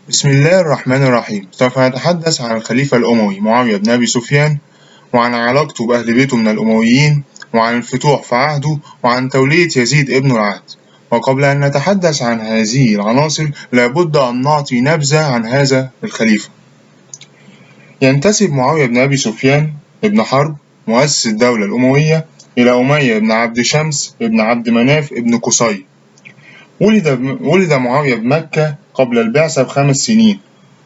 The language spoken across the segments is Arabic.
بسم الله الرحمن الرحيم. سوف نتحدث عن الخليفة الأموي معاوية بن أبي سفيان، وعن علاقته بأهل بيته من الأمويين، وعن الفتوح في عهده، وعن تولية يزيد ابن العهد. وقبل أن نتحدث عن هذه العناصر لابد أن نعطي نبذة عن هذا الخليفة. ينتسب معاوية بن أبي سفيان ابن حرب مؤسس الدولة الأموية إلى أمية بن عبد شمس ابن عبد مناف ابن قصي. ولد معاوية بمكة قبل البعثة ب5 سنين،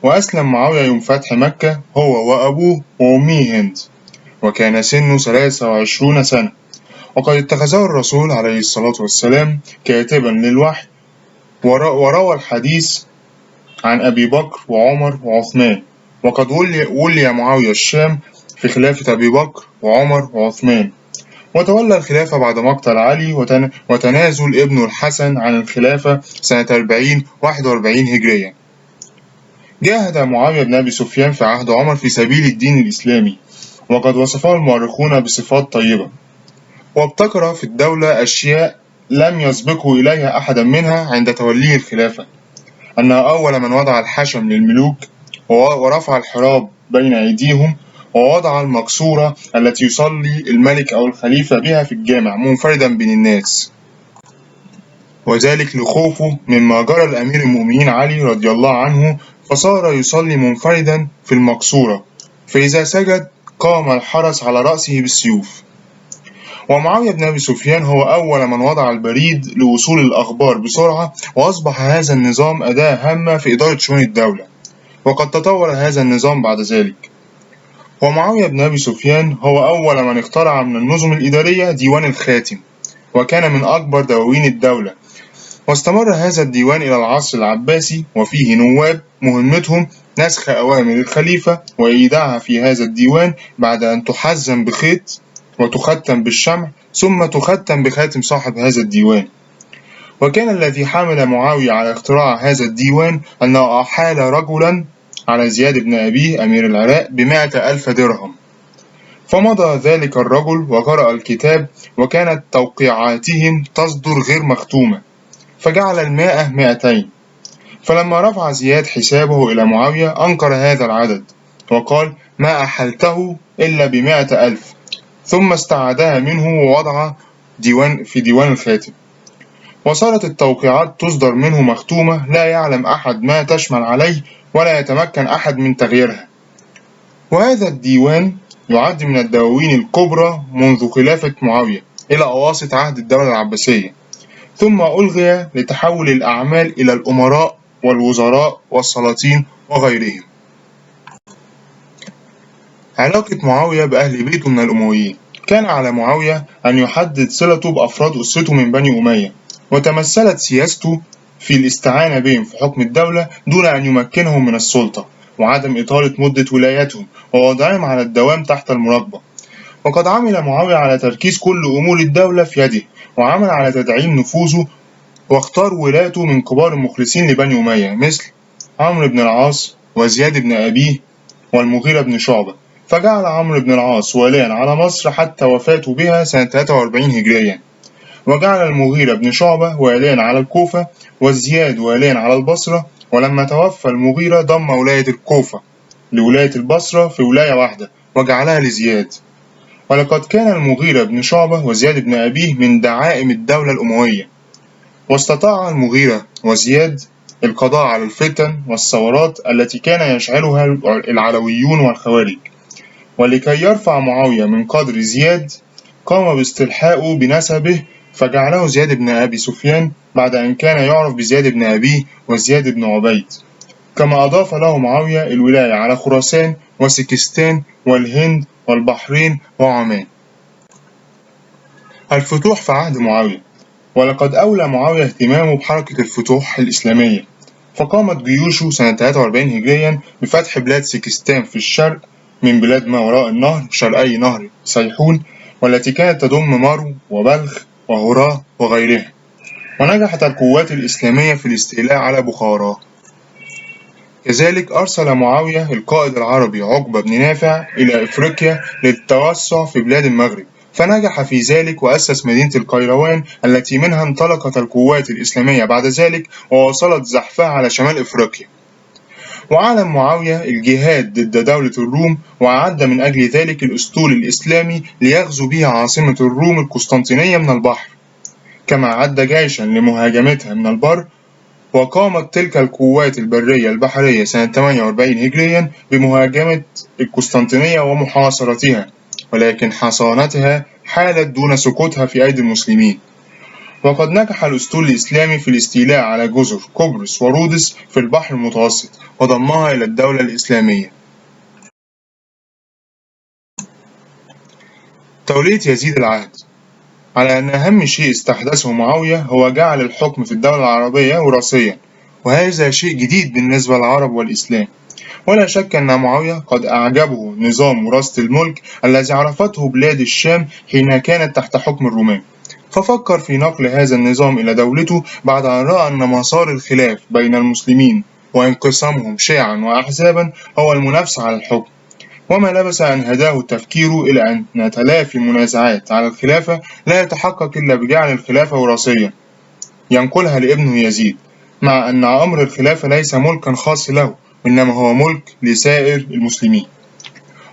وأسلم معاوية يوم فتح مكة هو وأبوه وأمه هند، وكان سنه 23 سنة. وقد اتخذه الرسول عليه الصلاة والسلام كاتبا للوحي، وروى الحديث عن أبي بكر وعمر وعثمان. وقد ولي معاوية الشام في خلافة أبي بكر وعمر وعثمان، وتولى الخلافة بعد مقتل علي وتنازل ابنه الحسن عن الخلافة سنة 41 هجرية. جاهد معاوية بن أبي سفيان في عهد عمر في سبيل الدين الإسلامي، وقد وصفه المؤرخون بصفات طيبة، وابتكر في الدولة أشياء لم يسبقه إليها أحدا. منها عند توليه الخلافة أنه أول من وضع الحشم للملوك، ورفع الحراب بين أيديهم، ووضع المقصورة التي يصلي الملك أو الخليفة بها في الجامع منفردا بين الناس، وذلك لخوفه مما جرى الأمير المؤمنين علي رضي الله عنه، فصار يصلي منفردا في المقصورة، فإذا سجد قام الحرس على رأسه بالسيوف. ومعاوية بن أبي سفيان هو أول من وضع البريد لوصول الأخبار بسرعة، وأصبح هذا النظام أداة هامة في إدارة شؤون الدولة، وقد تطور هذا النظام بعد ذلك. ومعاوية بن أبي سفيان هو أول من اخترع من النظم الإدارية ديوان الخاتم، وكان من أكبر دواوين الدولة. واستمر هذا الديوان إلى العصر العباسي، وفيه نواب مهمتهم نسخ أوامر الخليفة وإيداعها في هذا الديوان بعد أن تحزم بخيط وتختم بالشمع، ثم تختم بخاتم صاحب هذا الديوان. وكان الذي حمل معاوية على اختراع هذا الديوان أنه أحال رجلا على زياد بن أبيه أمير العراق ب100,000 درهم، فمضى ذلك الرجل وقرأ الكتاب، وكانت توقيعاتهم تصدر غير مختومة، فجعل 200. فلما رفع زياد حسابه إلى معاوية أنكر هذا العدد، وقال: ما أحلته إلا ب100,000، ثم استعادها منه ووضع في ديوان الخاتم. وصارت التوقيعات تصدر منه مختومة، لا يعلم أحد ما تشمل عليه، ولا يتمكن أحد من تغييرها. وهذا الديوان يعد من الدواوين الكبرى منذ خلافة معاوية إلى أواسط عهد الدولة العباسية، ثم ألغي لتحول الأعمال إلى الأمراء والوزراء والسلاطين وغيرهم. علاقة معاوية بأهل بيته من الأمويين: كان على معاوية أن يحدد صلته بأفراد أسرته من بني أمية، وتمثلت سياسته في الاستعانة بهم في حكم الدولة دون أن يمكنهم من السلطة، وعدم إطالة مدة ولايتهم، ووضعهم على الدوام تحت المراقبة. وقد عمل معاوية على تركيز كل أمور الدولة في يده، وعمل على تدعيم نفوذه، واختار ولاته من كبار المخلصين لبني أمية مثل عمرو بن العاص وزياد بن أبيه والمغيرة بن شعبة، فجعل عمرو بن العاص واليا على مصر حتى وفاته بها سنة 43 هجريا، وجعل المغيرة بن شعبة واليا على الكوفة، وزياد واليا على البصرة. ولما توفى المغيرة ضم ولاية الكوفة لولاية البصرة في ولاية واحدة وجعلها لزياد. ولقد كان المغيرة بن شعبة وزياد بن أبيه من دعائم الدولة الأموية، واستطاع المغيرة وزياد القضاء على الفتن والثورات التي كان يشعلها العلويون والخوارج. ولكي يرفع معاوية من قدر زياد قام باستلحائه بنسبه، فجعله زياد بن أبي سفيان بعد أن كان يعرف بزياد بن أبيه وزياد بن عبيد. كما أضاف له معاوية الولاية على خراسان وسكستان والهند والبحرين وعمان. الفتوح في عهد معاوية: ولقد أولى معاوية اهتمامه بحركة الفتوح الإسلامية، فقامت جيوشه سنة 43 هجريا بفتح بلاد سكستان في الشرق من بلاد ما وراء النهر شرقي نهر سيحون، والتي كانت تضم مرو وبلخ وهراة وغيرها. ونجحت القوات الإسلامية في الاستيلاء على بخارى. كذلك أرسل معاوية القائد العربي عقبة بن نافع إلى إفريقيا للتوسع في بلاد المغرب، فنجح في ذلك وأسس مدينة القيروان التي منها انطلقت القوات الإسلامية بعد ذلك، وواصلت زحفها على شمال إفريقيا. وأعلن معاوية الجهاد ضد دولة الروم، وأعد من أجل ذلك الأسطول الإسلامي ليغزو به عاصمة الروم القسطنطينية من البحر، كما أعد جيشا لمهاجمتها من البر. وقامت تلك القوات البرية البحرية سنة 48 هجريا بمهاجمة القسطنطينية ومحاصرتها، ولكن حصانتها حالت دون سقوطها في أيدي المسلمين. وقد نجح الأسطول الإسلامي في الاستيلاء على جزر قبرص ورودس في البحر المتوسط وضمها إلى الدولة الإسلامية. تولية يزيد العهد. على أن أهم شيء استحدثه معاوية هو جعل الحكم في الدولة العربية وراثيا، وهذا شيء جديد بالنسبة للعرب والإسلام. ولا شك أن معاوية قد أعجبه نظام وراثة الملك الذي عرفته بلاد الشام حين كانت تحت حكم الرومان، ففكر في نقل هذا النظام إلى دولته بعد أن رأى أن مسار الخلاف بين المسلمين وانقسامهم شيعا وأحزابا هو المنافسة على الحكم. وما لبث أن هداه التفكير إلى أن تلافي المنازعات على الخلافة لا يتحقق إلا بجعل الخلافة وراثيا ينقلها لابنه يزيد، مع أن أمر الخلافة ليس ملكا خاص له، إنما هو ملك لسائر المسلمين.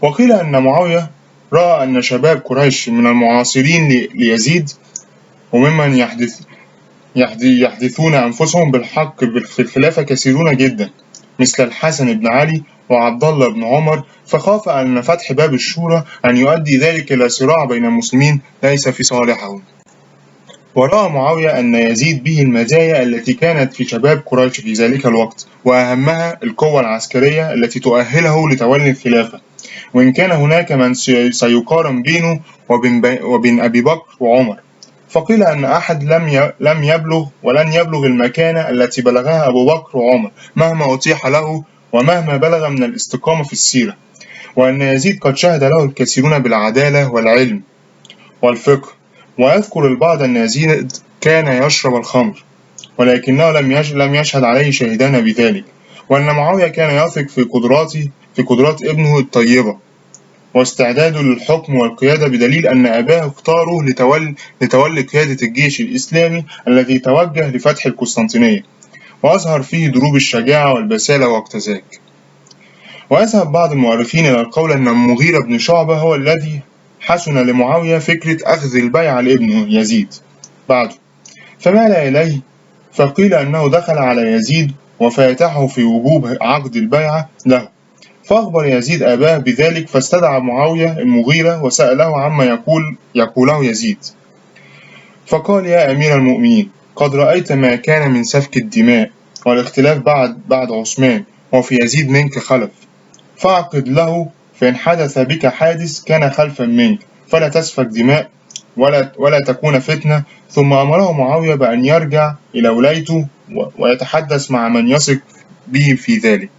وقيل أن معاوية رأى أن شباب قريش من المعاصرين ليزيد وممن يحدثون أنفسهم بالحق في الخلافة كثيرون جدا، مثل الحسن بن علي وعبد الله بن عمر، فخاف أن فتح باب الشورى أن يؤدي ذلك إلى صراع بين المسلمين ليس في صالحهم. ورأى معاوية أن يزيد به المزايا التي كانت في شباب قريش في ذلك الوقت، وأهمها القوة العسكرية التي تؤهله لتولي الخلافة، وإن كان هناك من سيقارن بينه وبين أبي بكر وعمر. فقيل أن أحد لم يبلغ ولن يبلغ المكانة التي بلغها أبو بكر وعمر مهما أتيح له ومهما بلغ من الاستقامة في السيرة، وأن يزيد قد شهد له الكثيرون بالعدالة والعلم والفقه. ويذكر البعض أن يزيد كان يشرب الخمر، ولكنه لم يشهد عليه شاهدان بذلك، وأن معاوية كان يثق في قدرات ابنه الطيبة واستعداده للحكم والقيادة، بدليل أن أباه اختاره لتولي قيادة الجيش الإسلامي الذي توجه لفتح القسطنطينية، وأظهر فيه دروب الشجاعة والبسالة وقت ذاك. ويذهب بعض المؤرخين إلى القول أن المغيرة بن شعبة هو الذي حسن لمعاوية فكرة أخذ البيعة لابنه يزيد بعده، فمال إليه، فقيل أنه دخل على يزيد وفاتحه في وجوب عقد البيعة له، فأخبر يزيد أباه بذلك، فاستدعى معاوية المغيرة وسأله عما يقوله يزيد، فقال: يا أمير المؤمنين، قد رأيت ما كان من سفك الدماء والاختلاف بعد عثمان، وفي يزيد منك خلف، فأعقد له، فإن حدث بك حادث كان خلفا منك، فلا تسفك دماء ولا تكون فتنة. ثم أمره معاوية بأن يرجع إلى ولايته ويتحدث مع من يثق به في ذلك.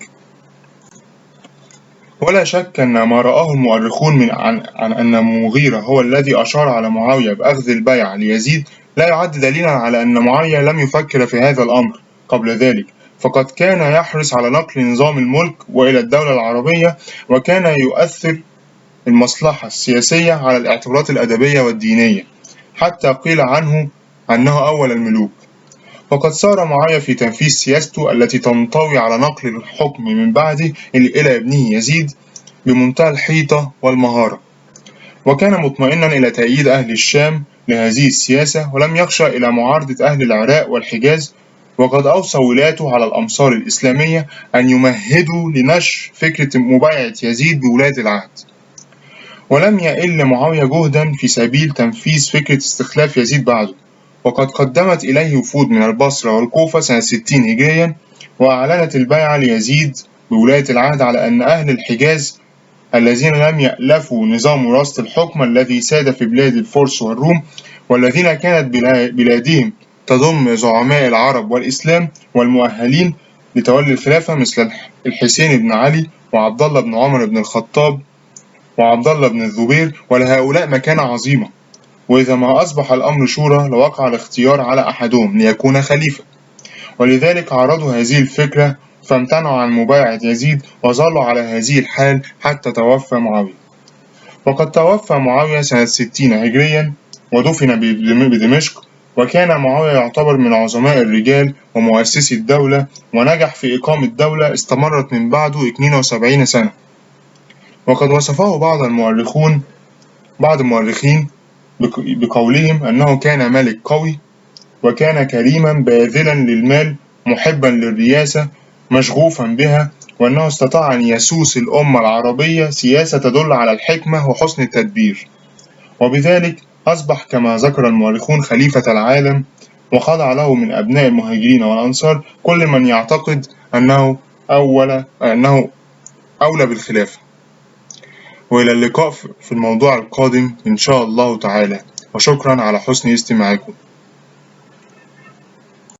ولا شك أن ما رآه المؤرخون عن أن المغيرة هو الذي أشار على معاوية بأخذ البيعة ليزيد لا يعد دليلا على أن معاوية لم يفكر في هذا الأمر قبل ذلك، فقد كان يحرص على نقل نظام الملك وإلى الدولة العربية، وكان يؤثر المصلحة السياسية على الاعتبارات الأدبية والدينية، حتى قيل عنه أنه أول الملوك. وقد سار معاوية في تنفيذ سياسته التي تنطوي على نقل الحكم من بعده إلى ابنه يزيد بمنتهى الحيطة والمهارة، وكان مطمئنا إلى تأييد أهل الشام لهذه السياسة، ولم يخشى إلى معارضة أهل العراق والحجاز. وقد أوصى ولاته على الأمصار الإسلامية أن يمهدوا لنشر فكرة مبايعة يزيد بولاية العهد، ولم يئل معاوية جهدا في سبيل تنفيذ فكرة استخلاف يزيد بعده. وقد قدمت إليه وفود من البصرة والكوفة سنة 60 هجريا، وأعلنت البيعة ليزيد بولاية العهد على أن أهل الحجاز الذين لم يألفوا نظام وراثة الحكم الذي ساد في بلاد الفرس والروم، والذين كانت بلادهم تضم زعماء العرب والإسلام والمؤهلين لتولي الخلافة، مثل الحسين بن علي وعبد الله بن عمر بن الخطاب وعبد الله بن الزبير، ولهؤلاء مكانة عظيمة، وإذا ما أصبح الأمر شورى لوقع الاختيار على أحدهم ليكون خليفة. ولذلك عرضوا هذه الفكرة فامتنعوا عن مبايعة يزيد، وظلوا على هذه الحال حتى توفى معاوية. وقد توفى معاوية سنة 60 هجريا ودفن بدمشق، وكان معاوية يعتبر من عظماء الرجال ومؤسسي الدولة، ونجح في إقامة دولة استمرت من بعده 72 سنة. وقد وصفه بعض المؤرخين بقولهم أنه كان ملك قوي، وكان كريما باذلا للمال، محبا للرياسة، مشغوفا بها، وأنه استطاع أن يسوس الأمة العربية سياسة تدل على الحكمة وحسن التدبير، وبذلك أصبح كما ذكر المؤرخون خليفة العالم، وخضع له من أبناء المهاجرين والأنصار كل من يعتقد أنه أولى بالخلافة. وإلى اللقاء في الموضوع القادم إن شاء الله تعالى، وشكرا على حسن استماعكم.